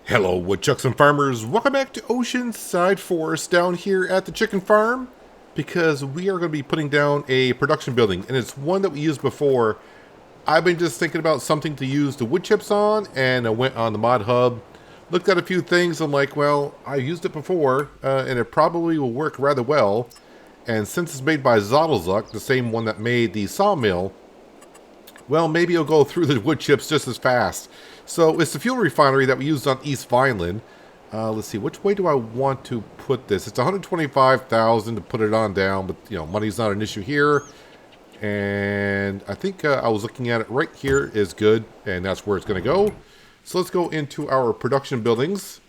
Hello, woodchucks and farmers. Welcome back to Oceanside Forest down here at the chicken farm, because we are going to be putting down a production building, and it's one that we used before. I've been just thinking about something to use the wood chips on, and I went on the mod hub, looked at a few things. I'm like, well, I used it before, and it probably will work rather well. And since it's made by Zottelzuck, the same one that made the sawmill, well, maybe it'll go through the wood chips just as fast. So it's the fuel refinery that we used on East Vineland. Let's see, which way do I want to put this? It's 125,000 to put it on down, but you know, money's not an issue here. And I think I was looking at it right here is good, and that's where it's going to go. So let's go into our production buildings.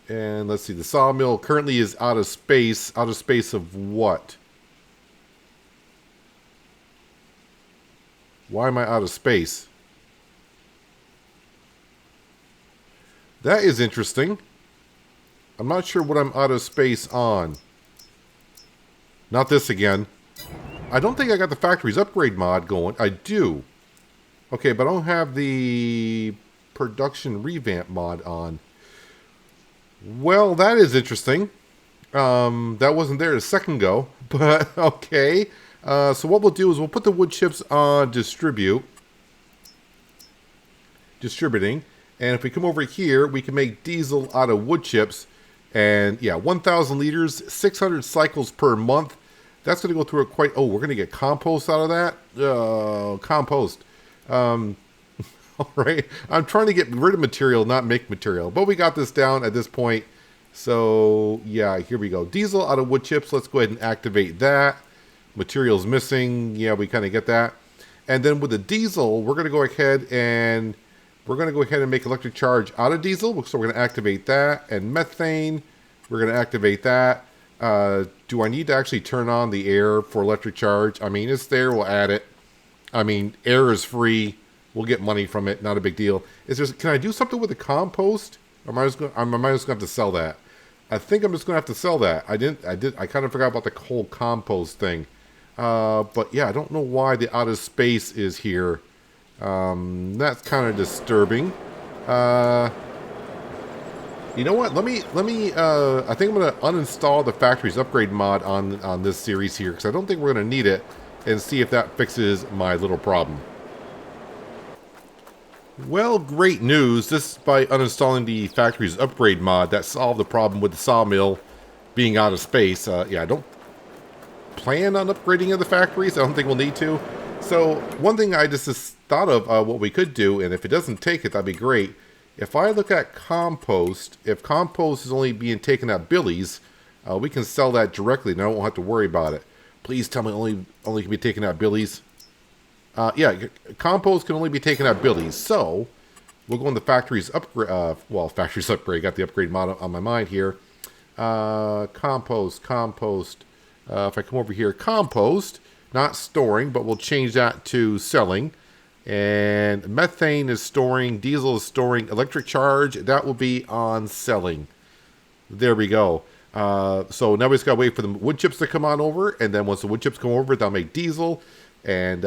And let's see, the sawmill currently is out of space. Out of space of what? Why am I out of space? That is interesting. I'm not sure what I'm out of space on. Not this again. I don't think I got the factory's upgrade mod going. I do. Okay, but I don't have the production revamp mod on. Well, that is interesting. That wasn't there a second ago, but okay. So what we'll do is we'll put the wood chips on distributing. And if we come over here, we can make diesel out of wood chips. And yeah, 1,000 liters, 600 cycles per month. That's going to go through it quite... Oh, we're going to get compost out of that? Compost. All right. I'm trying to get rid of material, not make material. But we got this down at this point. So yeah, here we go. Diesel out of wood chips. Let's go ahead and activate that. Materials missing. Yeah, we kind of get that. And then with the diesel, we're going to go ahead and... make electric charge out of diesel. So we're going to activate that. And methane, we're going to activate that. Do I need to actually turn on the air for electric charge? I mean, it's there. We'll add it. I mean, air is free. We'll get money from it. Not a big deal. Can I do something with the compost? Or am I just going to have to sell that? I think I'm just going to have to sell that. I kind of forgot about the whole compost thing. But yeah, I don't know why the out of space is here. That's kind of disturbing. You know what? Let me. I think I'm going to uninstall the factory's upgrade mod on this series here, because I don't think we're going to need it, and see if that fixes my little problem. Well, great news. This, by uninstalling the factory's upgrade mod, that solved the problem with the sawmill being out of space. Yeah, I don't plan on upgrading the factories. I don't think we'll need to. So one thing I just thought of what we could do, and if it doesn't take it, that'd be great. If I look at compost, if compost is only being taken at Billy's, we can sell that directly, and I won't have to worry about it. Please tell me only can be taken at Billy's. Yeah, compost can only be taken at Billy's. So we'll go in the factory's upgrade. Well, factory's upgrade. Got the upgrade mod on my mind here. Compost. If I come over here, compost. Not storing, but we'll change that to selling. And methane is storing, diesel is storing, electric charge, that will be on selling. There we go. So now we just got to wait for the wood chips to come on over, and then once the wood chips come over, they'll make diesel and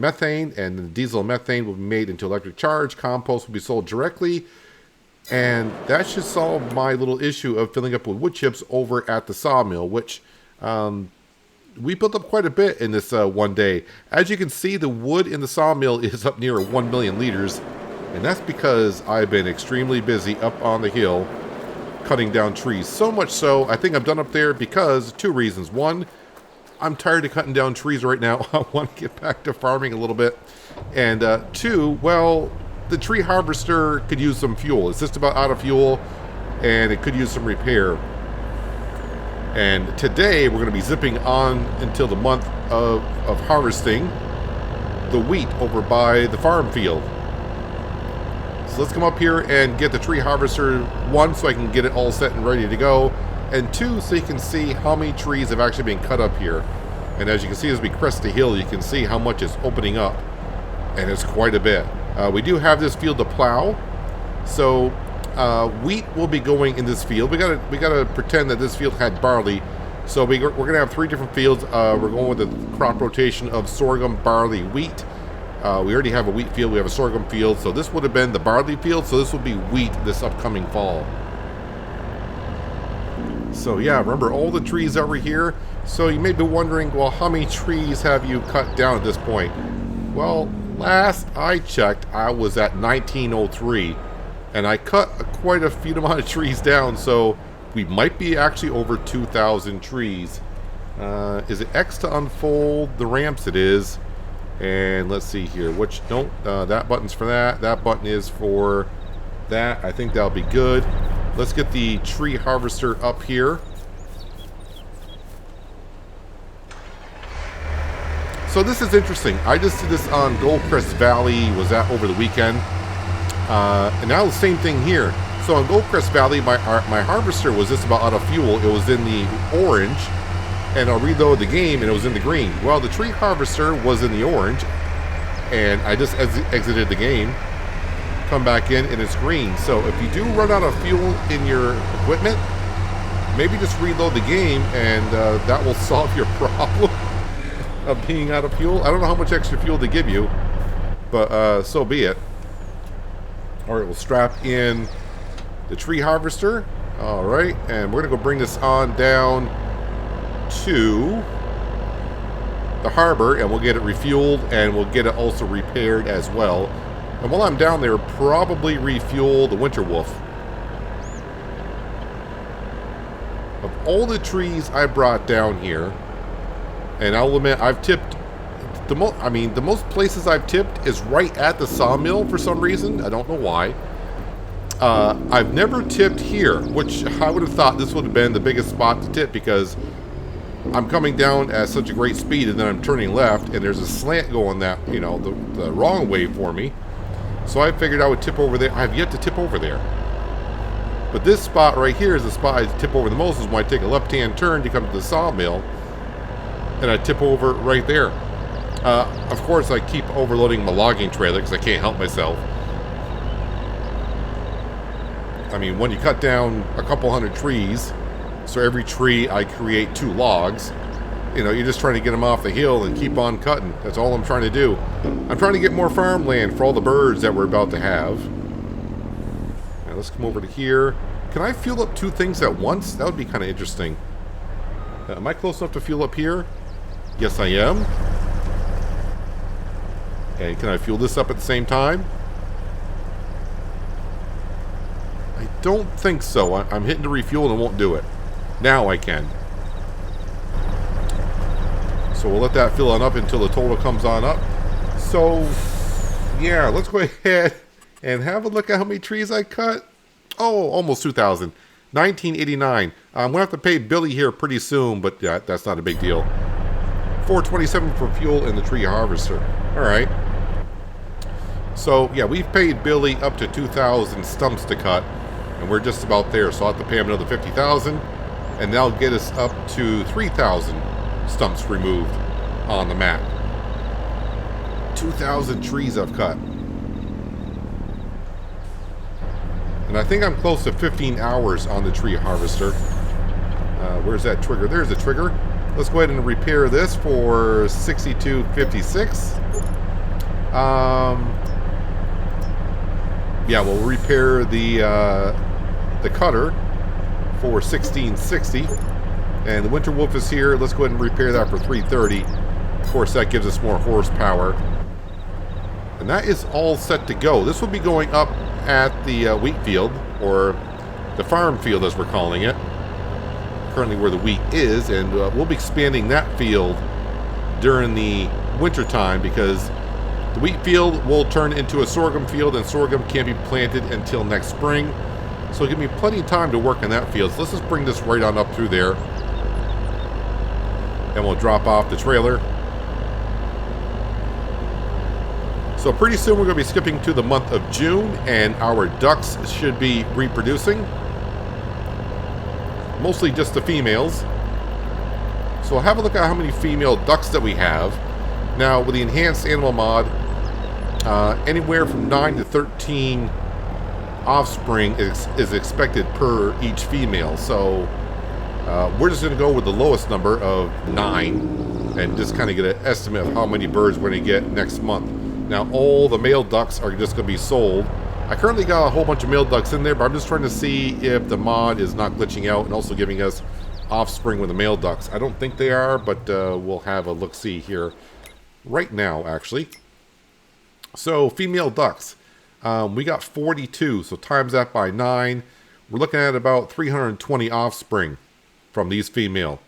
methane, and the diesel and methane will be made into electric charge. Compost will be sold directly, and that should solve my little issue of filling up with wood chips over at the sawmill, which... we built up quite a bit in this one day. As you can see, the wood in the sawmill is up near 1 million liters. And that's because I've been extremely busy up on the hill cutting down trees. So much so, I think I'm done up there because two reasons. One, I'm tired of cutting down trees right now. I want to get back to farming a little bit. And two, well, the tree harvester could use some fuel. It's just about out of fuel, and it could use some repair. And today, we're going to be zipping on until the month of harvesting the wheat over by the farm field. So let's come up here and get the tree harvester, one, so I can get it all set and ready to go, and two, so you can see how many trees have actually been cut up here. And as you can see, as we crest the hill, you can see how much is opening up, and it's quite a bit. We do have this field to plow, so... wheat will be going in this field. We gotta pretend that this field had barley. So we're gonna have 3 different fields. We're going with the crop rotation of sorghum, barley, wheat. We already have a wheat field, we have a sorghum field, so this would have been the barley field, so this will be wheat this upcoming fall. So yeah, remember all the trees over here? So you may be wondering, well, how many trees have you cut down at this point? Well, last I checked, I was at 1903, and I cut quite a few amount of trees down, so we might be actually over 2,000 trees. Is it X to unfold the ramps? It is. And let's see here. Which, nope, that button's for that. That button is for that. I think that'll be good. Let's get the tree harvester up here. So this is interesting. I just did this on Goldcrest Valley. Was that over the weekend? And now the same thing here. So on Goldcrest Valley, my harvester was just about out of fuel. It was in the orange. And I'll reload the game, and it was in the green. Well, the tree harvester was in the orange, and I just exited the game. Come back in, and it's green. So if you do run out of fuel in your equipment, maybe just reload the game, and that will solve your problem of being out of fuel. I don't know how much extra fuel they give you, but so be it. All right, we'll strap in the tree harvester. All right, and we're gonna go bring this on down to the harbor, and we'll get it refueled, and we'll get it also repaired as well. And while I'm down there, probably refuel the winter wolf. Of all the trees I brought down here, and I'll admit I've tipped the most places I've tipped is right at the sawmill for some reason. I don't know why. I've never tipped here, which I would have thought this would have been the biggest spot to tip, because I'm coming down at such a great speed, and then I'm turning left, and there's a slant going that, you know, the wrong way for me. So I figured I would tip over there. I have yet to tip over there. But this spot right here is the spot I tip over the most, is when I take a left-hand turn to come to the sawmill, and I tip over right there. Of course, I keep overloading my logging trailer because I can't help myself. I mean, when you cut down a couple hundred trees, so every tree I create 2 logs, you know, you're just trying to get them off the hill and keep on cutting. That's all I'm trying to do. I'm trying to get more farmland for all the birds that we're about to have. Now let's come over to here. Can I fuel up 2 things at once? That would be kind of interesting. Am I close enough to fuel up here? Yes, I am. And can I fuel this up at the same time? I don't think so. I'm hitting to refuel and it won't do it. Now I can. So we'll let that fill on up until the total comes on up. So, yeah, let's go ahead and have a look at how many trees I cut. Oh, almost 2,000. 1989. I'm going to have to pay Billy here pretty soon, but yeah, that's not a big deal. $4.27 for fuel in the tree harvester. All right. So, yeah, we've paid Billy up to 2,000 stumps to cut, and we're just about there. So I'll have to pay him another 50,000, and that'll get us up to 3,000 stumps removed on the map. 2,000 trees I've cut. And I think I'm close to 15 hours on the tree harvester. Where's that trigger? There's the trigger. Let's go ahead and repair this for $62.56. Yeah, we'll repair the cutter for $16.60. And the winter wolf is here. Let's go ahead and repair that for $3.30. Of course, that gives us more horsepower. And that is all set to go. This will be going up at the wheat field, or the farm field as we're calling it. Currently where the wheat is, and we'll be expanding that field during the winter time, because the wheat field will turn into a sorghum field, and sorghum can't be planted until next spring. So it'll give me plenty of time to work on that field. So let's just bring this right on up through there. And we'll drop off the trailer. So pretty soon we're going to be skipping to the month of June, and our ducks should be reproducing. Mostly just the females. So have a look at how many female ducks that we have. Now with the enhanced animal mod, anywhere from 9 to 13 offspring is expected per each female. So we're just going to go with the lowest number of 9 and just kind of get an estimate of how many birds we're going to get next month. Now all the male ducks are just going to be sold. I currently got a whole bunch of male ducks in there, but I'm just trying to see if the mod is not glitching out and also giving us offspring with the male ducks. I don't think they are, but we'll have a look-see here right now, actually. So female ducks, we got 42, so times that by 9. We're looking at about 320 offspring from these female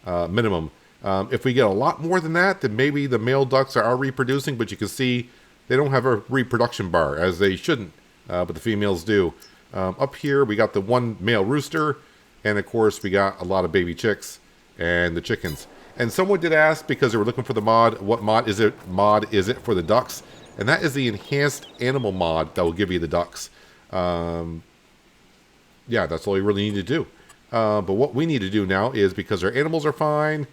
minimum. If we get a lot more than that, then maybe the male ducks are reproducing, but you can see they don't have a reproduction bar, as they shouldn't, but the females do. Up here, we got the one male rooster, and of course, we got a lot of baby chicks and the chickens. And someone did ask, because they were looking for the mod, what mod is it for the ducks? And that is the enhanced animal mod that will give you the ducks. Yeah, that's all you really need to do. But what we need to do now is, because our animals are fine,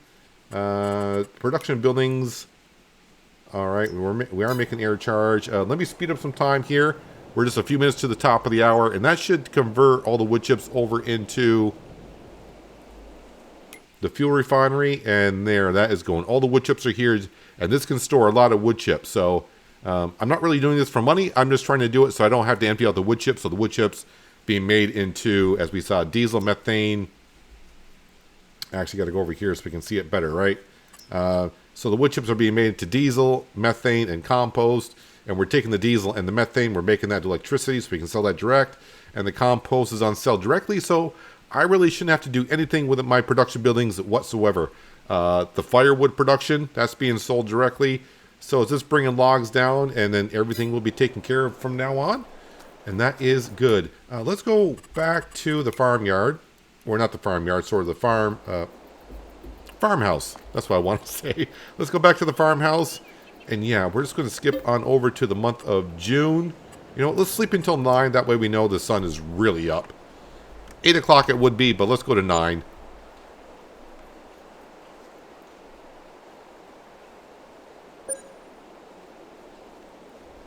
production buildings, all right, we are making air charge. Let me speed up some time here. We're just a few minutes to the top of the hour, and that should convert all the wood chips over into the fuel refinery, and there, that is going. All the wood chips are here, and this can store a lot of wood chips. So I'm not really doing this for money. I'm just trying to do it so I don't have to empty out the wood chips. So the wood chips being made into, as we saw, diesel, methane. I actually got to go over here so we can see it better, right? So the wood chips are being made into diesel, methane, and compost. And we're taking the diesel and the methane, we're making that electricity so we can sell that direct. And the compost is on sale directly, so I really shouldn't have to do anything with my production buildings whatsoever. The firewood production, that's being sold directly. So it's just bringing logs down, and then everything will be taken care of from now on. And that is good. Let's go back to the farmyard. Or not the farmyard, sort of the farmhouse. That's what I want to say. Let's go back to the farmhouse. And yeah, we're just going to skip on over to the month of June. You know, let's sleep until 9. That way we know the sun is really up. 8 o'clock it would be, but let's go to 9.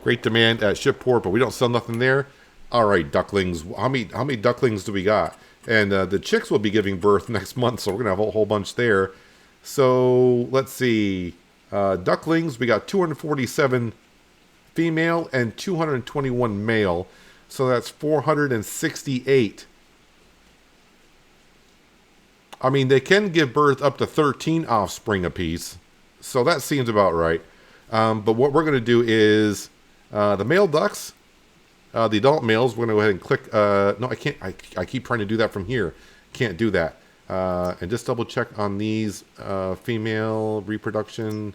Great demand at Shipport, but we don't sell nothing there. All right, ducklings. How many ducklings do we got? And the chicks will be giving birth next month, so we're going to have a whole bunch there. So let's see. Ducklings, we got 247 female and 221 male. So that's 468. I mean, they can give birth up to 13 offspring apiece. So that seems about right. But what we're going to do is the male ducks, the adult males, we're going to go ahead and click. No, I can't. I keep trying to do that from here. Can't do that. And just double check on these female reproduction.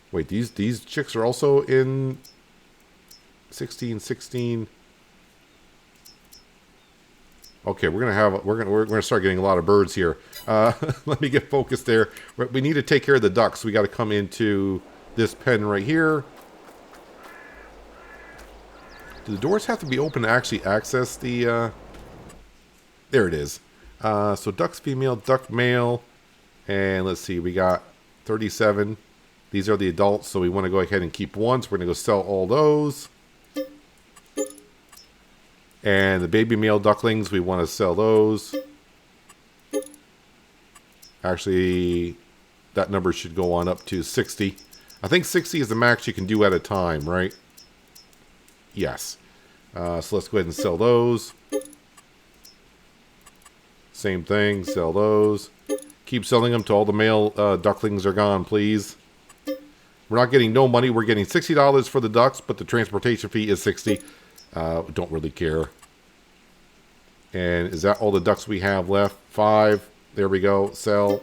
Wait, these chicks are also in 16, 16. Okay, we're gonna start getting a lot of birds here. Let me get focused there. We need to take care of the ducks. We got to come into this pen right here. Do the doors have to be open to actually access the? There it is. So ducks female, duck male, and let's see. We got 37. These are the adults, so we want to go ahead and keep one. So we're going to go sell all those. And the baby male ducklings, we want to sell those. Actually, that number should go on up to 60. I think 60 is the max you can do at a time, right? Yes. So let's go ahead and sell those. Same thing, sell those. Keep selling them till all the male ducklings are gone, please. We're not getting no money. We're getting $60 for the ducks, but the transportation fee is 60. Don't really care. And is that all the ducks we have left? 5. There we go. Sell.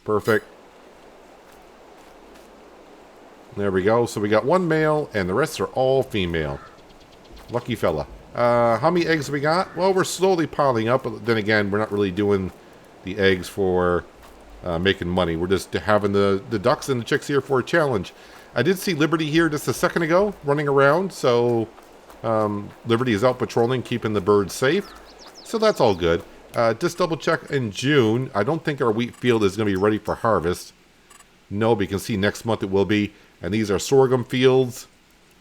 Perfect. There we go. So we got one male, and the rest are all female. Lucky fella. How many eggs have we got? Well, we're slowly piling up, but then again, we're not really doing the eggs for making money. We're just having the ducks and the chicks here for a challenge. I did see Liberty here just a second ago running around, so Liberty is out patrolling, keeping the birds safe. So that's all good. Just double check in June. I don't think our wheat field is going to be ready for harvest. No, but you can see next month it will be. And these are sorghum fields.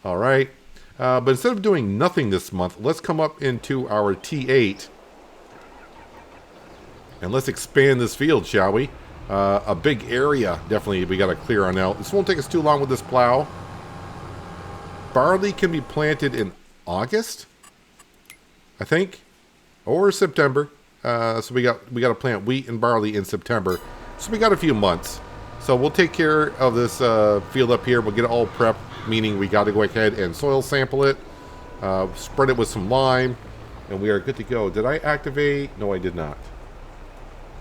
All right. But instead of doing nothing this month, let's come up into our T8. And let's expand this field, shall we? A big area, definitely, we got to clear on out. This won't take us too long with this plow. Barley can be planted in August, I think, or September. So we got to plant wheat and barley in September. So we got a few months. So we'll take care of this field up here. We'll get it all prepped, meaning we got to go ahead and soil sample it, spread it with some lime, and we are good to go. Did I activate? No, I did not.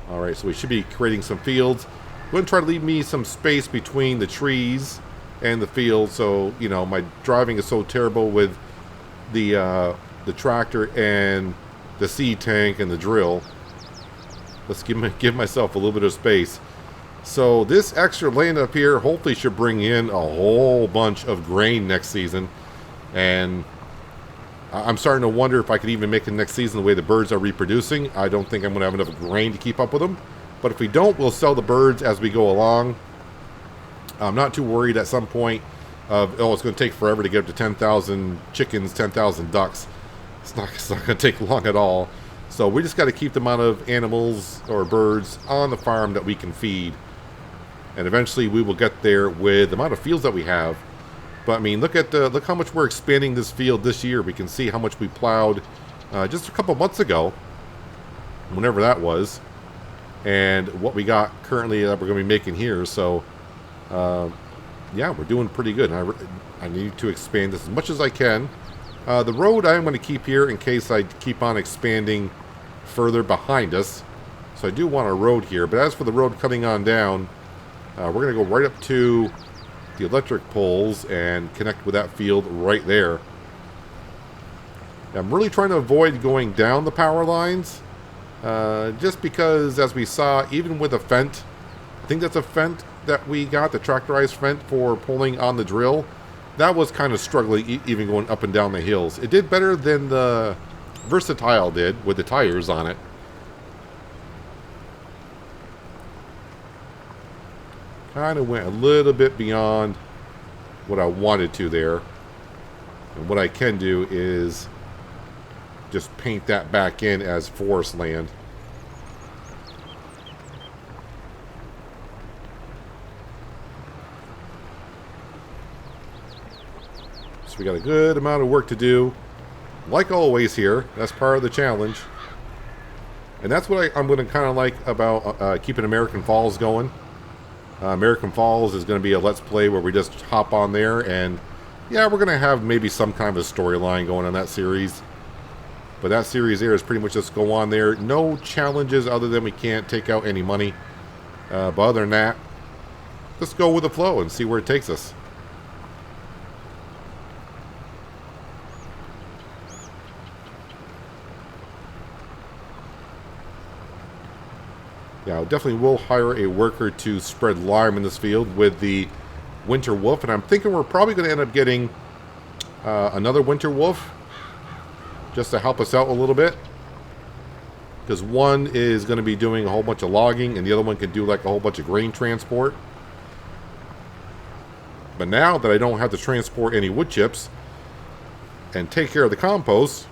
All right, so we should be creating some fields. I'm going to try to leave me some space between the trees and the field. So, you know, my driving is so terrible with the tractor and the seed tank and the drill. Let's give myself a little bit of space. So this extra land up here hopefully should bring in a whole bunch of grain next season. And I'm starting to wonder if I could even make it next season the way the birds are reproducing. I don't think I'm going to have enough grain to keep up with them. But if we don't, we'll sell the birds as we go along. I'm not too worried at some point of, oh, it's going to take forever to get up to 10,000 chickens, 10,000 ducks. It's not going to take long at all. So we just got to keep the amount of animals or birds on the farm that we can feed. And eventually we will get there with the amount of fields that we have. But I mean, look how much we're expanding this field this year. We can see how much we plowed just a couple months ago, whenever that was, and what we got currently that we're going to be making here. So, yeah, we're doing pretty good. I need to expand this as much as I can. The road I'm going to keep here in case I keep on expanding further behind us. So I do want a road here. But as for the road cutting on down, we're going to go right up to the electric poles and connect with that field right there. I'm really trying to avoid going down the power lines, just because, as we saw, even with a Fendt, I think that's a Fendt that we got, the tractorized Fendt for pulling on the drill, that was kind of struggling even going up and down the hills. It did better than the Versatile did with the tires on it. Kind of went a little bit beyond what I wanted to there. And what I can do is just paint that back in as forest land. So we got a good amount of work to do. Like always here, that's part of the challenge. And that's what I'm going to kind of like about keeping American Falls going. American Falls is going to be a Let's Play where we just hop on there, and yeah, we're going to have maybe some kind of a storyline going on that series. But that series there is pretty much just go on there. No challenges other than we can't take out any money. But other than that, just go with the flow and see where it takes us. Yeah, I definitely will hire a worker to spread lime in this field with the winter wolf. And I'm thinking we're probably going to end up getting another winter wolf just to help us out a little bit. Because one is going to be doing a whole bunch of logging and the other one can do like a whole bunch of grain transport. But now that I don't have to transport any wood chips and take care of the compost,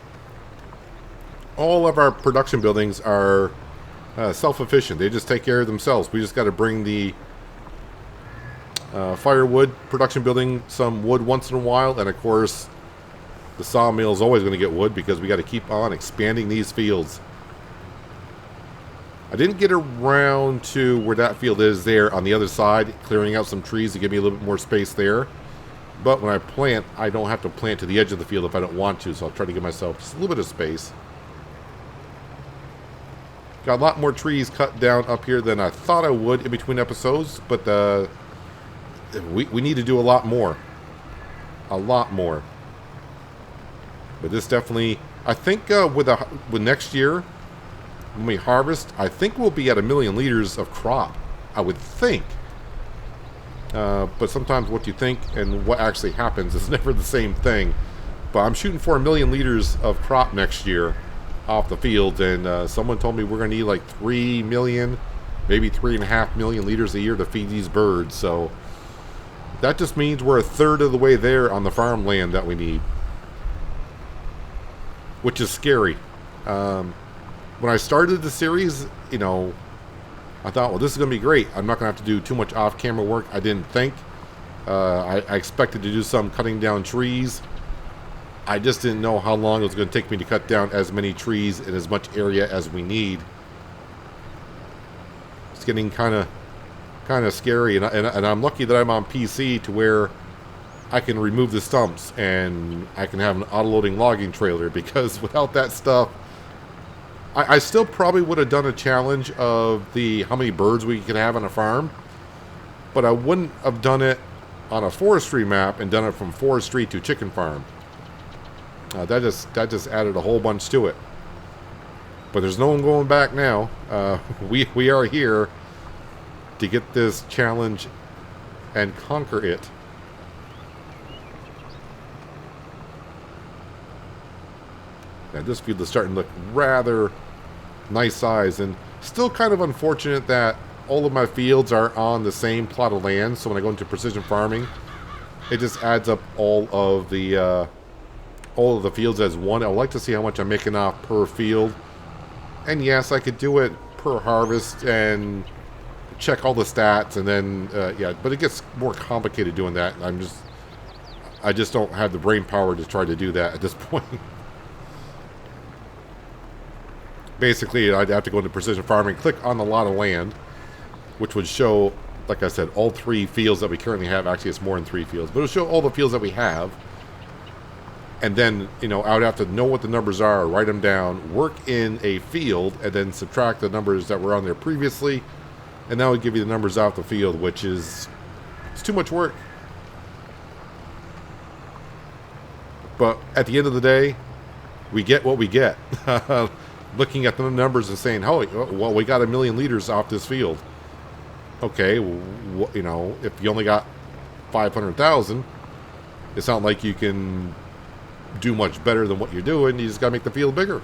all of our production buildings are self-efficient. They just take care of themselves. We just got to bring the firewood production building some wood once in a while, and of course the sawmill is always going to get wood because we got to keep on expanding these fields. I didn't get around to where that field is there on the other side, clearing out some trees to give me a little bit more space there. But when I plant, I don't have to plant to the edge of the field if I don't want to, so I'll try to give myself just a little bit of space. Got a lot more trees cut down up here than I thought I would in between episodes, but we need to do a lot more. A lot more. But this definitely, I think with next year, when we harvest, I think we'll be at 1 million liters of crop. I would think. But sometimes what you think and what actually happens is never the same thing. But I'm shooting for 1 million liters of crop next year off the field, and someone told me we're going to need like 3 million, maybe 3.5 million liters a year to feed these birds. So that just means we're a third of the way there on the farmland that we need, which is scary. When I started the series, you know, I thought, well, this is going to be great. I'm not going to have to do too much off-camera work. I didn't think. I expected to do some cutting down trees. I just didn't know how long it was going to take me to cut down as many trees in as much area as we need. It's getting kind of scary, and I'm lucky that I'm on PC to where I can remove the stumps and I can have an auto-loading logging trailer, because without that stuff, I still probably would have done a challenge of how many birds we could have on a farm, but I wouldn't have done it on a forestry map and done it from forestry to chicken farm. That just added a whole bunch to it. But there's no one going back now. We are here to get this challenge and conquer it. Now this field is starting to look rather nice size, and still kind of unfortunate that all of my fields are on the same plot of land. So when I go into precision farming, it just adds up all of the fields as one. I would like to see how much I'm making off per field. And yes, I could do it per harvest and check all the stats, and then yeah, but it gets more complicated doing that. I just don't have the brain power to try to do that at this point. Basically, I'd have to go into precision farming, click on the lot of land, which would show, like I said, all 3 fields that we currently have. Actually, it's more than 3 fields, but it'll show all the fields that we have. And then, I would have to know what the numbers are, write them down, work in a field, and then subtract the numbers that were on there previously. And that would give you the numbers off the field, which is, it's too much work. But at the end of the day, we get what we get. Looking at the numbers and saying, oh, well, we got 1 million liters off this field. Okay, well, if you only got 500,000, it's not like you can do much better than what you're doing. You just got to make the field bigger.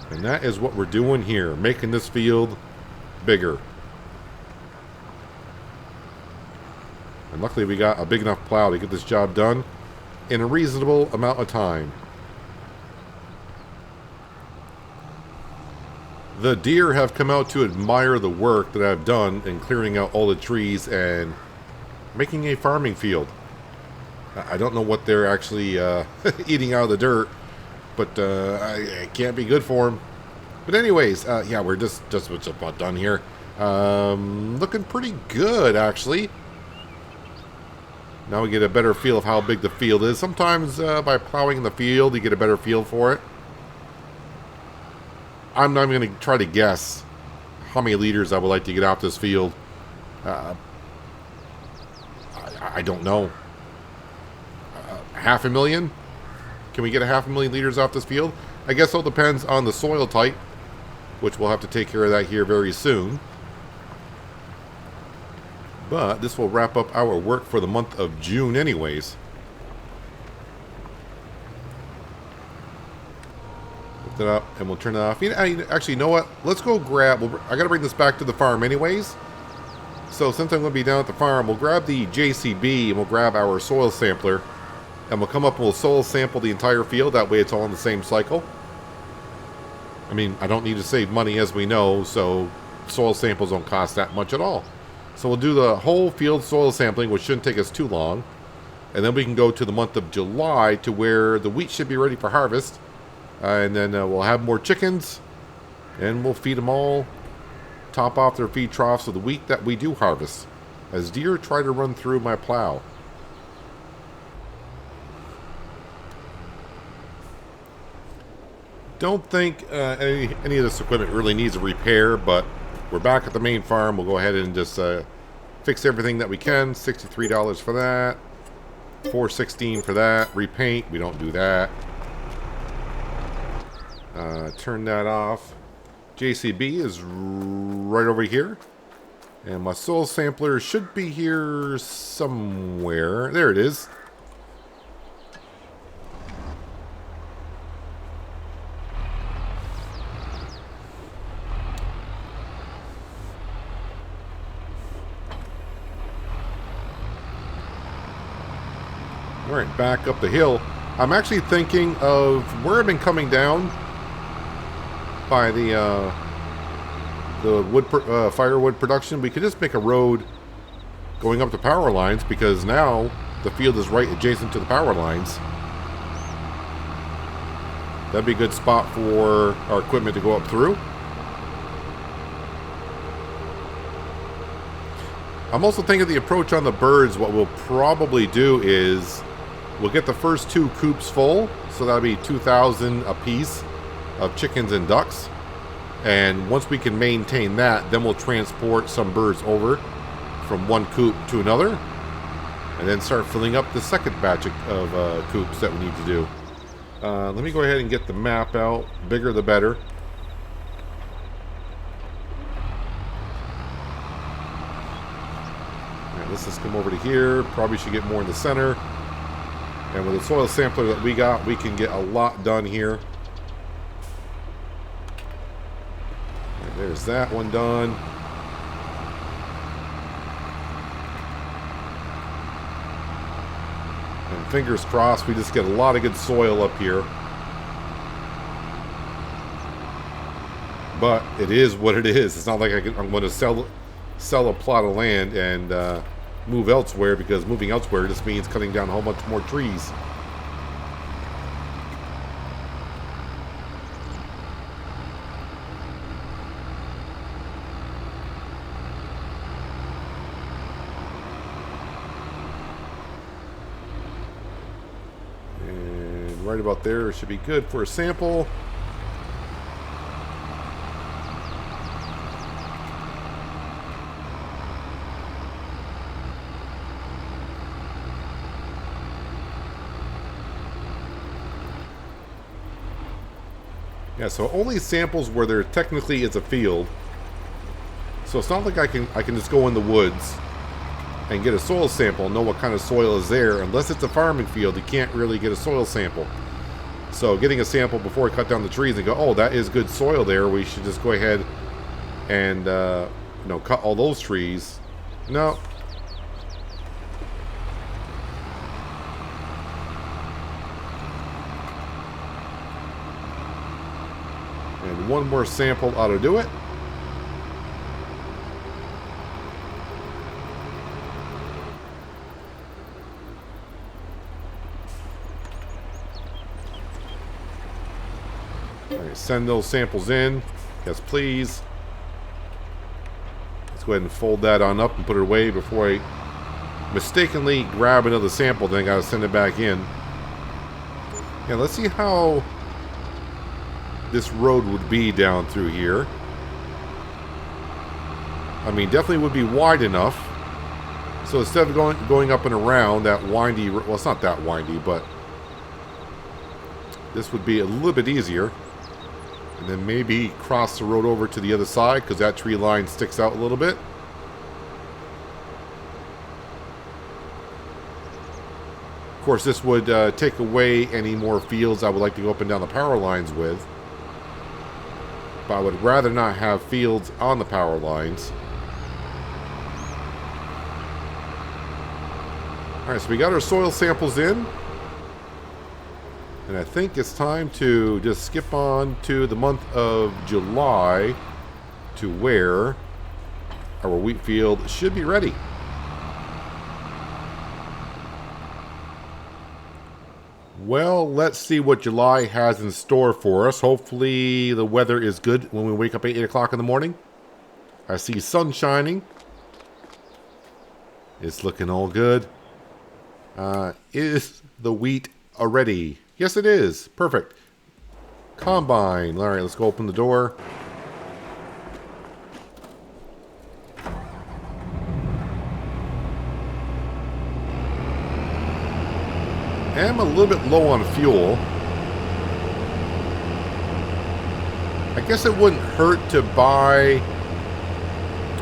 And that is what we're doing here, making this field bigger. And luckily we got a big enough plow to get this job done in a reasonable amount of time. The deer have come out to admire the work that I've done in clearing out all the trees and making a farming field. I don't know what they're actually eating out of the dirt, but it can't be good for them. But anyways, yeah, we're just about done here. Looking pretty good, actually. Now we get a better feel of how big the field is. Sometimes by plowing the field, you get a better feel for it. I'm not going to try to guess how many liters I would like to get off this field. I don't know. 500,000? Can we get 500,000 liters off this field? I guess it all depends on the soil type, which we'll have to take care of that here very soon. But this will wrap up our work for the month of June anyways. Lift it up and we'll turn it off. Actually, you know what? Let's go grab... I got to bring this back to the farm anyways. So since I'm going to be down at the farm, we'll grab the JCB and we'll grab our soil sampler. And we'll come up and we'll soil sample the entire field. That way it's all in the same cycle. I mean, I don't need to save money, as we know, so soil samples don't cost that much at all. So we'll do the whole field soil sampling, which shouldn't take us too long. And then we can go to the month of July to where the wheat should be ready for harvest. And then we'll have more chickens. And we'll feed them all. Top off their feed troughs of the wheat that we do harvest. As deer try to run through my plow. Don't think any of this equipment really needs a repair, but we're back at the main farm. We'll go ahead and just fix everything that we can. $63 for that. $416 for that. Repaint, we don't do that. Turn that off. JCB is right over here. And my soil sampler should be here somewhere. There it is. Alright, back up the hill. I'm actually thinking of where I've been coming down. by the firewood production, we could just make a road going up the power lines, because now the field is right adjacent to the power lines. That'd be a good spot for our equipment to go up through. I'm also thinking the approach on the birds, what we'll probably do is we'll get the first 2 coops full, so that'll be 2,000 a piece of chickens and ducks. And once we can maintain that, then we'll transport some birds over from one coop to another, and then start filling up the second batch of coops that we need to do. Let me go ahead and get the map out. Bigger the better. Alright, let's just come over to here. Probably should get more in the center. And with the soil sampler that we got, we can get a lot done here. Right, there's that one done. And fingers crossed, we just get a lot of good soil up here. But it is what it is. It's not like I'm going to sell a plot of land and move elsewhere, because moving elsewhere just means cutting down a whole bunch more trees. Right about there should be good for a sample. Yeah, so only samples where there technically is a field. So it's not like I can just go in the woods and get a soil sample and know what kind of soil is there. Unless it's a farming field, you can't really get a soil sample. So getting a sample before we cut down the trees and go, oh, that is good soil there, we should just go ahead and cut all those trees. No. And one more sample ought to do it. Alright, send those samples in. Yes, please. Let's go ahead and fold that on up and put it away before I mistakenly grab another sample, then I gotta send it back in. Yeah, let's see how this road would be down through here. I mean, definitely would be wide enough. So instead of going up and around that windy, well, it's not that windy, but this would be a little bit easier. And then maybe cross the road over to the other side, because that tree line sticks out a little bit. Of course, this would take away any more fields I would like to go up and down the power lines with. But I would rather not have fields on the power lines. Alright, so we got our soil samples in. And I think it's time to just skip on to the month of July, to where our wheat field should be ready. Well, let's see what July has in store for us. Hopefully the weather is good when we wake up at 8 o'clock in the morning. I see sun shining. It's looking all good. Is the wheat ready? Yes, it is. Perfect. Combine. All right, let's go open the door. I'm a little bit low on fuel. I guess it wouldn't hurt to buy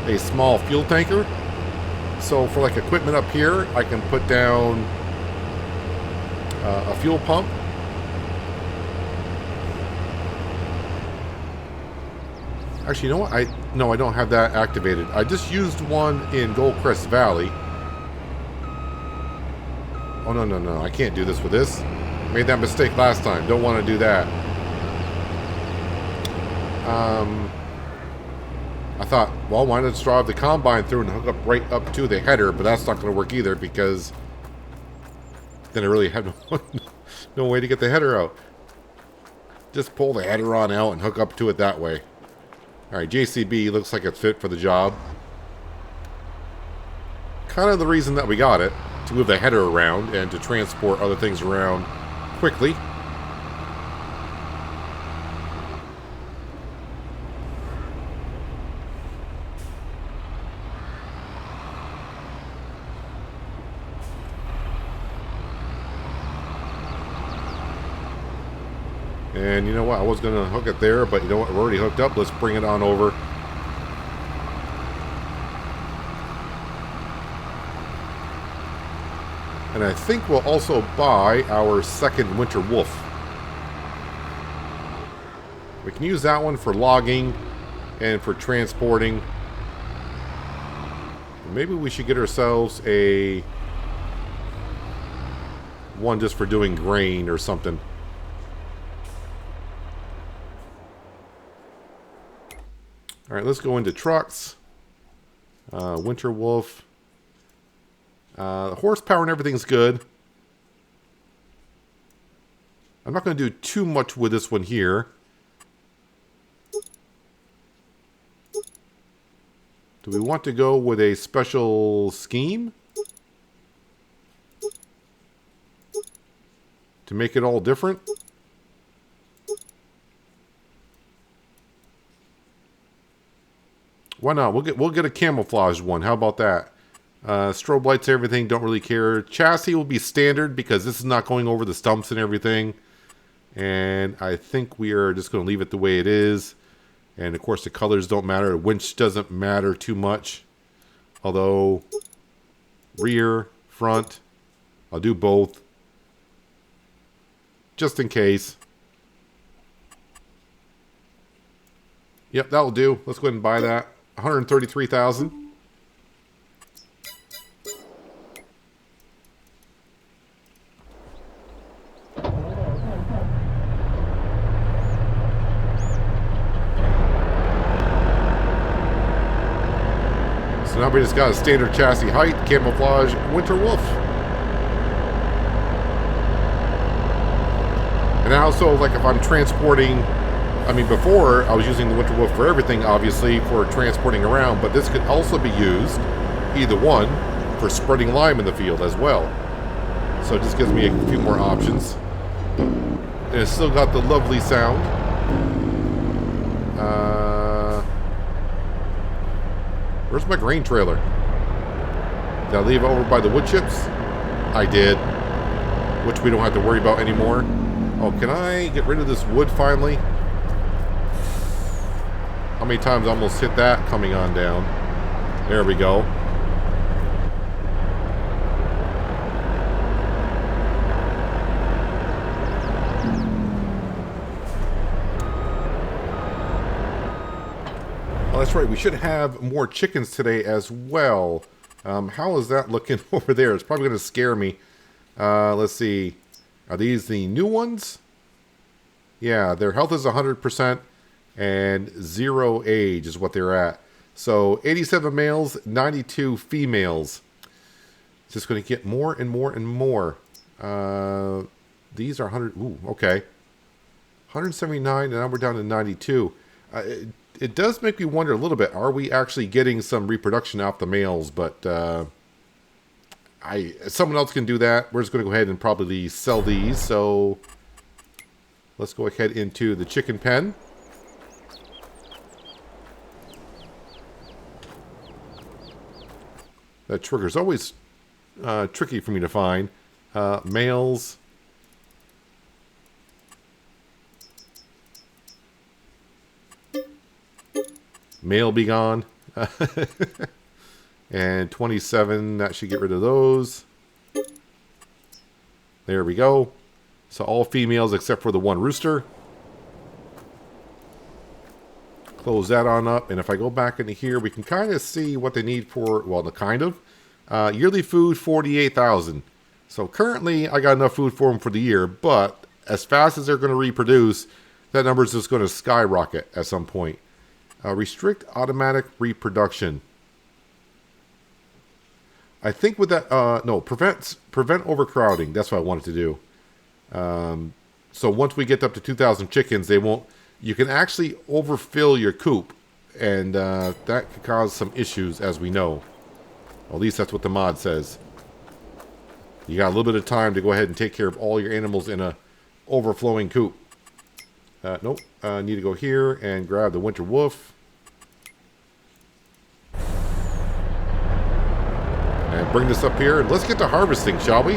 a small fuel tanker. So for like equipment up here, I can put down a fuel pump. Actually, you know what? No, I don't have that activated. I just used one in Goldcrest Valley. Oh, no. I can't do this with this. Made that mistake last time. Don't want to do that. I thought, well, why not just drive the combine through and hook up right up to the header? But that's not going to work either, because then I really have no way to get the header out. Just pull the header on out and hook up to it that way. Alright, JCB looks like it's fit for the job. Kind of the reason that we got it, to move the header around and to transport other things around quickly. And you know what? I was going to hook it there, but you know what? We're already hooked up. Let's bring it on over. And I think we'll also buy our second Winter Wolf. We can use that one for logging and for transporting. Maybe we should get ourselves a one just for doing grain or something. All right, let's go into trucks. Winter Wolf. Horsepower and everything's good. I'm not going to do too much with this one here. Do we want to go with a special scheme to make it all different? Why not? We'll get a camouflage one. How about that? Strobe lights, everything, don't really care. Chassis will be standard because this is not going over the stumps and everything. And I think we are just going to leave it the way it is. And of course the colors don't matter. The winch doesn't matter too much. Although rear, front, I'll do both. Just in case. Yep, that'll do. Let's go ahead and buy that. 133,000. So now we just got a standard chassis height, camouflage, Winter Wolf. And also, like if I'm transporting, I mean, before I was using the Winter Wolf for everything, obviously, for transporting around, but this could also be used, either one, for spreading lime in the field as well. So it just gives me a few more options. And it's still got the lovely sound. Where's my grain trailer? Did I leave it over by the wood chips? I did. Which we don't have to worry about anymore. Oh, can I get rid of this wood finally? How many times I almost hit that coming on down? There we go. Oh, that's right. We should have more chickens today as well. How is that looking over there? It's probably going to scare me. Let's see. Are these the new ones? Yeah, their health is 100%. And 0 age is what they're at. So 87 males, 92 females. It's just going to get more and more and more. These are 100. Ooh, okay. 179, and now we're down to 92. It does make me wonder a little bit. Are we actually getting some reproduction off the males? But someone else can do that. We're just going to go ahead and probably sell these. So let's go ahead into the chicken pen. That trigger is always tricky for me to find. Males. Male be gone. And 27, that should get rid of those. There we go. So all females except for the one rooster. Close that on up, and if I go back into here, we can kind of see what they need for, well, the kind of. Yearly food, 48,000. So currently, I got enough food for them for the year, but as fast as they're going to reproduce, that number is just going to skyrocket at some point. Restrict automatic reproduction. I think with that, no, prevent overcrowding. That's what I wanted to do. So once we get up to 2,000 chickens, they won't. You can actually overfill your coop, and that could cause some issues, as we know. Well, at least that's what the mod says. You got a little bit of time to go ahead and take care of all your animals in a overflowing coop. Nope. I need to go here and grab the winter wolf. And bring this up here. Let's get to harvesting, shall we?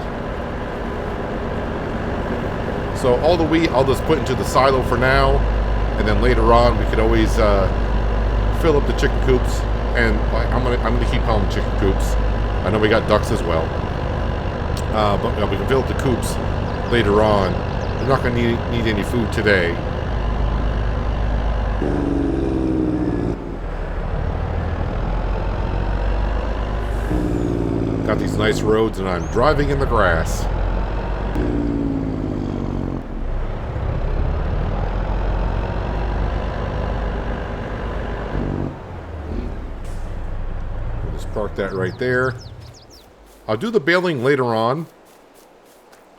So all the wheat I'll just put into the silo for now. And then later on we could always fill up the chicken coops. And I'm gonna keep calling them chicken coops. I know we got ducks as well. But we can fill up the coops later on. We're not going to need any food today. Got these nice roads and I'm driving in the grass. We'll just park that right there. I'll do the baling later on.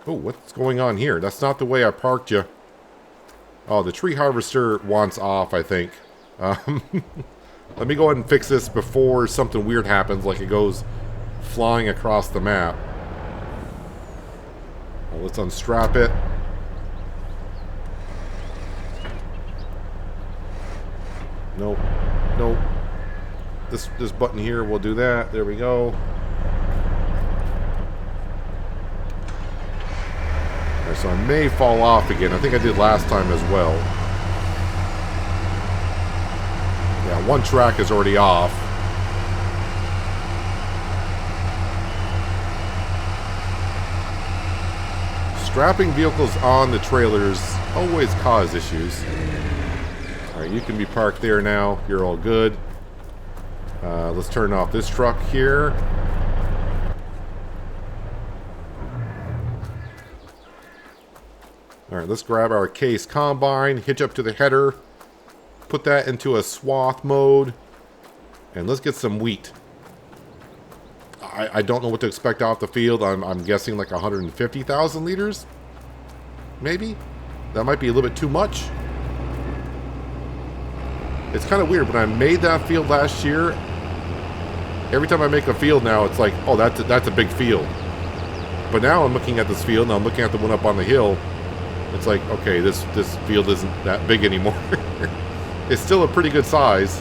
Oh, what's going on here? That's not the way I parked you. Oh, the tree harvester wants off, I think. Let me go ahead and fix this before something weird happens, like it goes flying across the map. Well, let's unstrap it. Nope. Nope. This button here will do that. There we go. So I may fall off again. I think I did last time as well. Yeah, one track is already off. Strapping vehicles on the trailers always cause issues. Alright, you can be parked there now. You're all good. Let's turn off this truck here. Alright, let's grab our case combine, hitch up to the header, put that into a swath mode, and let's get some wheat. I don't know what to expect off the field. I'm guessing like 150,000 liters? Maybe? That might be a little bit too much. It's kind of weird. When I made that field last year, every time I make a field now, it's like, oh, that's a big field. But now I'm looking at this field, and I'm looking at the one up on the hill. It's like, okay, this field isn't that big anymore. It's still a pretty good size.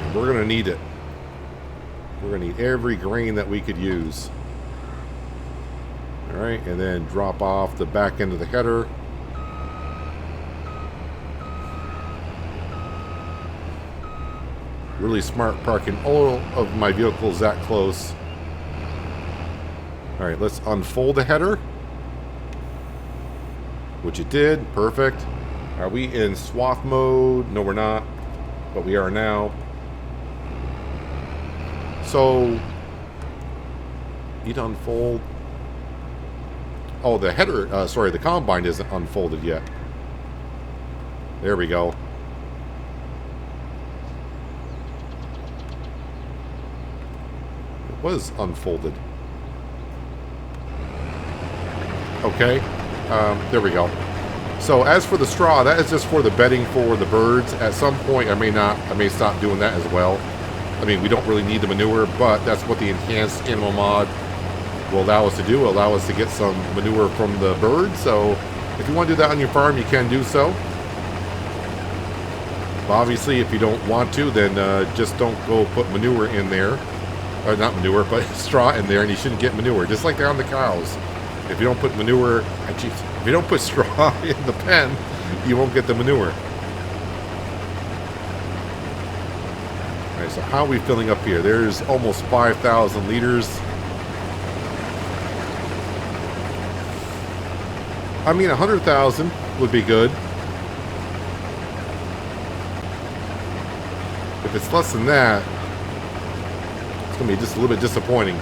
And we're going to need it. We're going to need every grain that we could use. Alright, and then drop off the back end of the header. Really smart parking all of my vehicles that close. Alright, let's unfold the header. Which it did. Perfect. Are we in swath mode? No, we're not. But we are now. So, need to unfold. Oh, the header, sorry, the combine isn't unfolded yet. There we go. Was unfolded. Okay, there we go. So as for the straw, that is just for the bedding for the birds. At some point, I may stop doing that as well. I mean, we don't really need the manure, but that's what the enhanced animal mod will allow us to do. It'll allow us to get some manure from the birds. So if you want to do that on your farm, you can do so. But obviously, if you don't want to, then just don't go put manure in there. Or not manure, but straw in there, and you shouldn't get manure. Just like they're on the cows. If you don't put manure, if you don't put straw in the pen, you won't get the manure. Alright, so how are we filling up here? There's almost 5,000 liters. I mean, 100,000 would be good. If it's less than that, it's going to be just a little bit disappointing.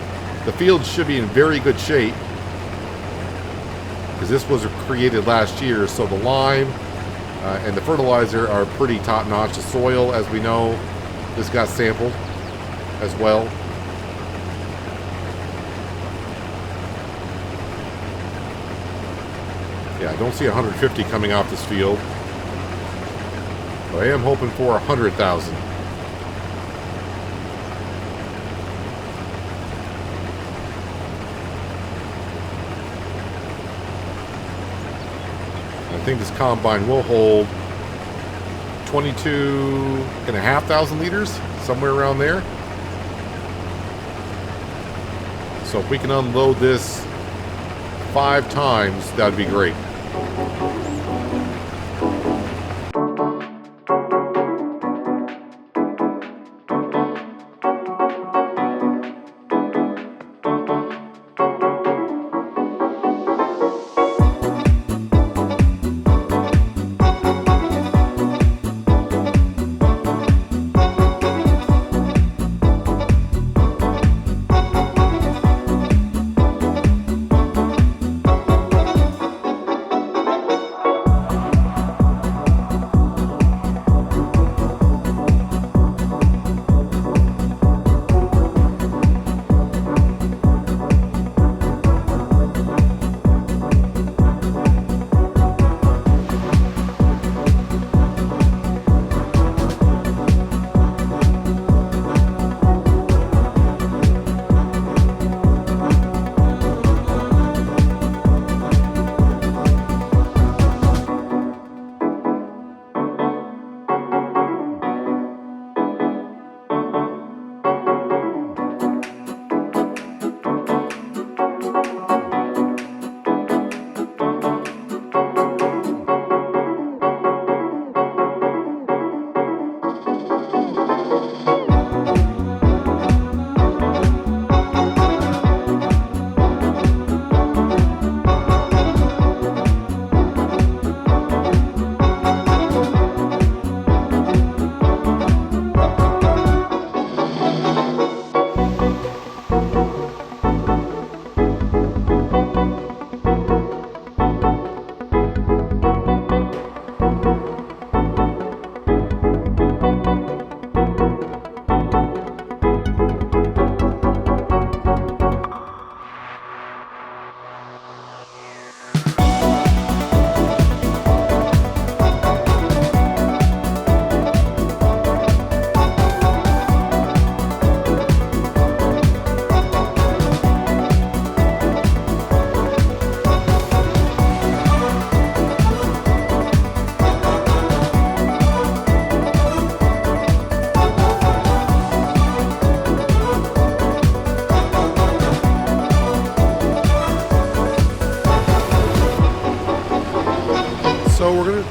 The field should be in very good shape, because this was created last year, so the lime and the fertilizer are pretty top-notch. The soil, as we know, this got sampled as well. Yeah, I don't see 150 coming off this field, but I am hoping for 100,000. I think this combine will hold 22,500 liters, somewhere around there. So if we can unload this 5 times, that'd be great.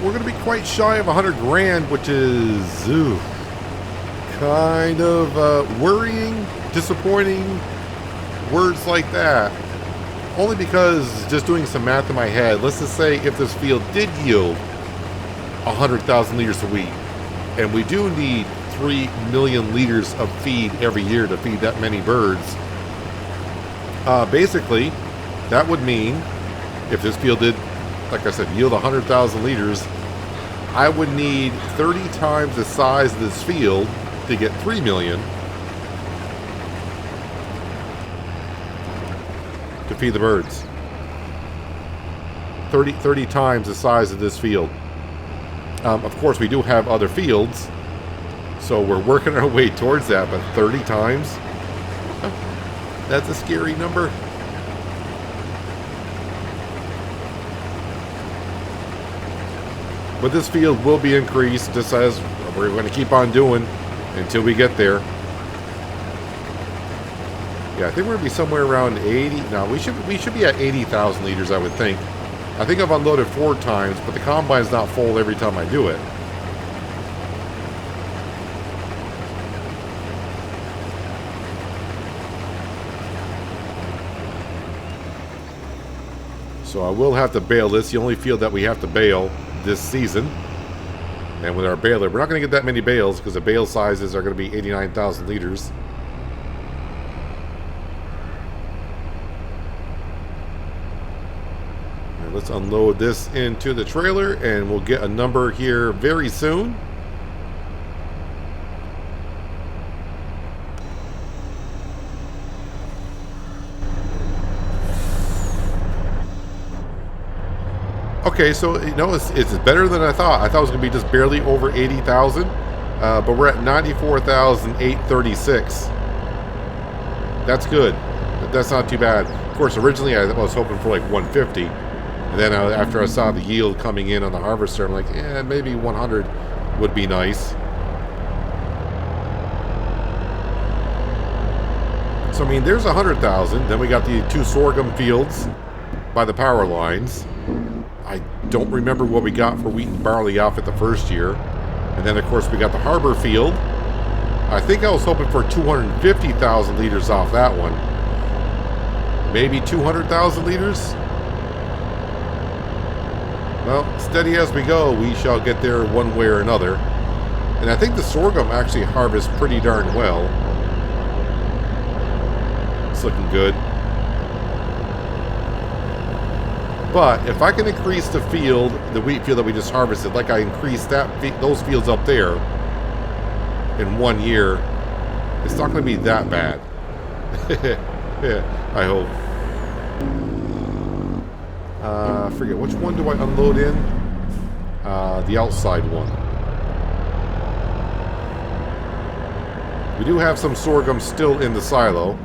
we're gonna be quite shy of 100 grand, which is kind of worrying, disappointing, words like that. Only because, just doing some math in my head, let's just say if this field did yield 100,000 liters of wheat, and we do need 3 million liters of feed every year to feed that many birds, basically, that would mean, if this field did, like I said, yield 100,000 liters, I would need 30 times the size of this field to get 3 million to feed the birds. 30 times the size of this field. Of course, we do have other fields, so we're working our way towards that, but 30 times? That's a scary number. But this field will be increased, just as we're going to keep on doing until we get there. Yeah, I think we're going to be somewhere around 80. No, we should be at 80,000 liters, I would think. I think I've unloaded 4 times, but the combine's not full every time I do it. So I will have to bale this. The only field that we have to bale this season. And with our baler, we're not going to get that many bales because the bale sizes are going to be 89,000 liters. Let's unload this into the trailer and we'll get a number here very soon. Okay, so it's better than I thought. I thought it was going to be just barely over 80,000, but we're at 94,836. That's good. That's not too bad. Of course, originally I was hoping for like 150, and then after I saw the yield coming in on the harvester, I'm like, yeah, maybe 100 would be nice. So I mean, there's 100,000. Then we got the 2 sorghum fields by the power lines. I don't remember what we got for wheat and barley off it the first year. And then, of course, we got the harbor field. I think I was hoping for 250,000 liters off that one. Maybe 200,000 liters? Well, steady as we go, we shall get there one way or another. And I think the sorghum actually harvests pretty darn well. It's looking good. But if I can increase the field, the wheat field that we just harvested, like I increased those fields up there in 1 year, it's not going to be that bad. Yeah, I hope. I forget, which one do I unload in? The outside one. We do have some sorghum still in the silo.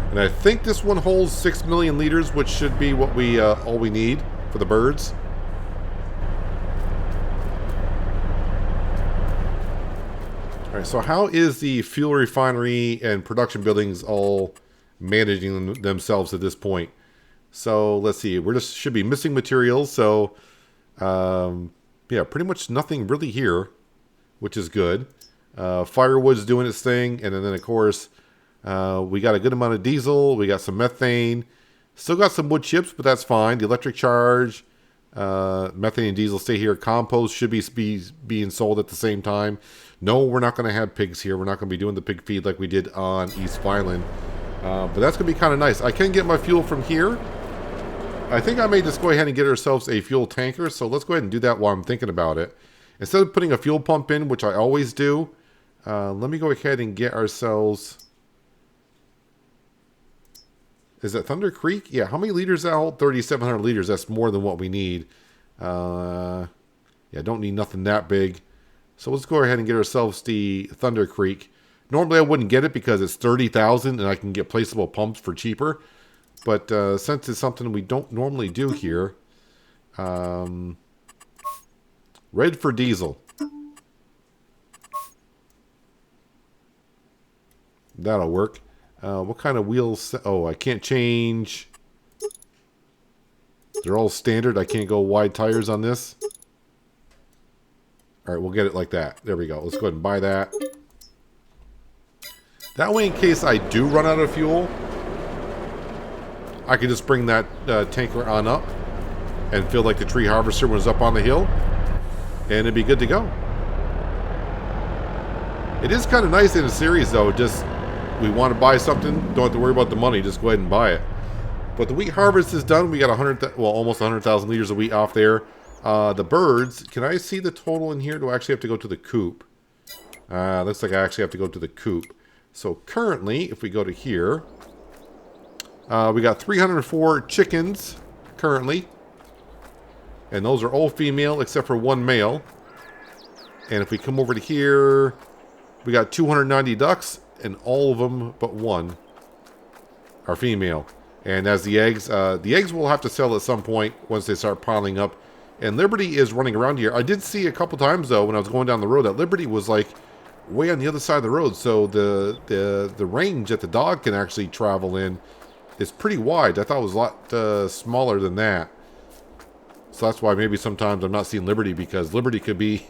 And I think this one holds 6 million liters, which should be what we all we need for the birds. All right, so how is the fuel refinery and production buildings all managing themselves at this point? So let's see, we're just should be missing materials. So yeah, pretty much nothing really here, which is good. Firewood's doing its thing, and then of course. We got a good amount of diesel. We got some methane. Still got some wood chips, but that's fine. The electric charge, methane and diesel stay here. Compost should be being sold at the same time. No, we're not going to have pigs here. We're not going to be doing the pig feed like we did on East Vineland. But that's going to be kind of nice. I can get my fuel from here. I think I may just go ahead and get ourselves a fuel tanker. So let's go ahead and do that while I'm thinking about it. Instead of putting a fuel pump in, which I always do, let me go ahead and get ourselves... Is that Thunder Creek? Yeah, how many liters that hold? 3,700 liters. That's more than what we need. Yeah, don't need nothing that big. So let's go ahead and get ourselves the Thunder Creek. Normally I wouldn't get it because it's 30,000 and I can get placeable pumps for cheaper. But since it's something we don't normally do here, red for diesel. That'll work. What kind of wheels? Oh, I can't change. They're all standard. I can't go wide tires on this. All right, we'll get it like that. There we go. Let's go ahead and buy that. That way, in case I do run out of fuel, I can just bring that tanker on up and feel like the tree harvester was up on the hill, and it'd be good to go. It is kind of nice in a series, though. Just we want to buy something, don't have to worry about the money. Just go ahead and buy it. But the wheat harvest is done. We got almost 100,000 liters of wheat off there. The birds, can I see the total in here? Do I actually have to go to the coop? Looks like I actually have to go to the coop. So currently, if we go to here, we got 304 chickens currently. And those are all female except for one male. And if we come over to here, we got 290 ducks, and all of them but one are female. And as the eggs we'll have to sell at some point once they start piling up. And Liberty is running around here. I did see a couple times, though, when I was going down the road, that Liberty was, like, way on the other side of the road. So the range that the dog can actually travel in is pretty wide. I thought it was a lot smaller than that. So that's why maybe sometimes I'm not seeing Liberty, because Liberty could be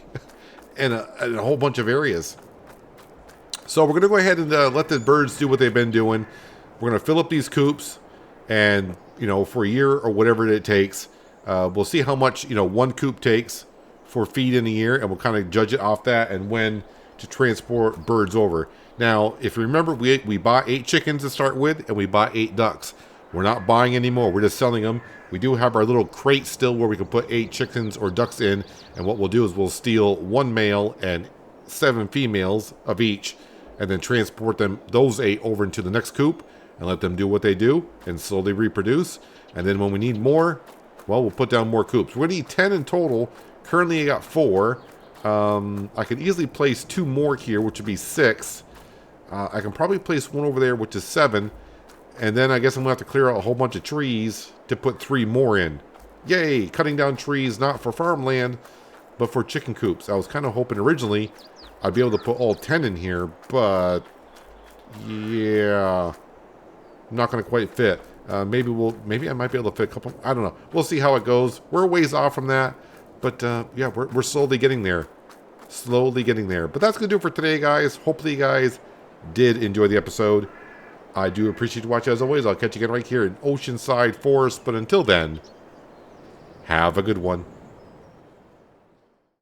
in a whole bunch of areas. So we're going to go ahead and let the birds do what they've been doing. We're going to fill up these coops, and, you know, for a year or whatever it takes, we'll see how much, you know, one coop takes for feed in a year, and we'll kind of judge it off that, and when to transport birds over. Now, if you remember, we bought 8 chickens to start with, and we bought 8 ducks. We're not buying any more. We're just selling them. We do have our little crate still where we can put 8 chickens or ducks in, and what we'll do is we'll steal 1 male and 7 females of each, and then transport those 8 over into the next coop and let them do what they do and slowly reproduce. And then when we need more, well, we'll put down more coops. We're going to need 10 in total. Currently I got 4. I could easily place 2 more here, which would be 6. I can probably place 1 over there, which is 7. And then I guess I'm going to have to clear out a whole bunch of trees to put 3 more in. Yay! Cutting down trees, not for farmland, but for chicken coops. I was kind of hoping originally I'd be able to put all 10 in here, but yeah, not going to quite fit. Maybe I might be able to fit a couple. I don't know. We'll see how it goes. We're a ways off from that, but yeah, we're slowly getting there. Slowly getting there. But that's going to do it for today, guys. Hopefully you guys did enjoy the episode. I do appreciate you watching as always. I'll catch you again right here in Oceanside Forest. But until then, have a good one.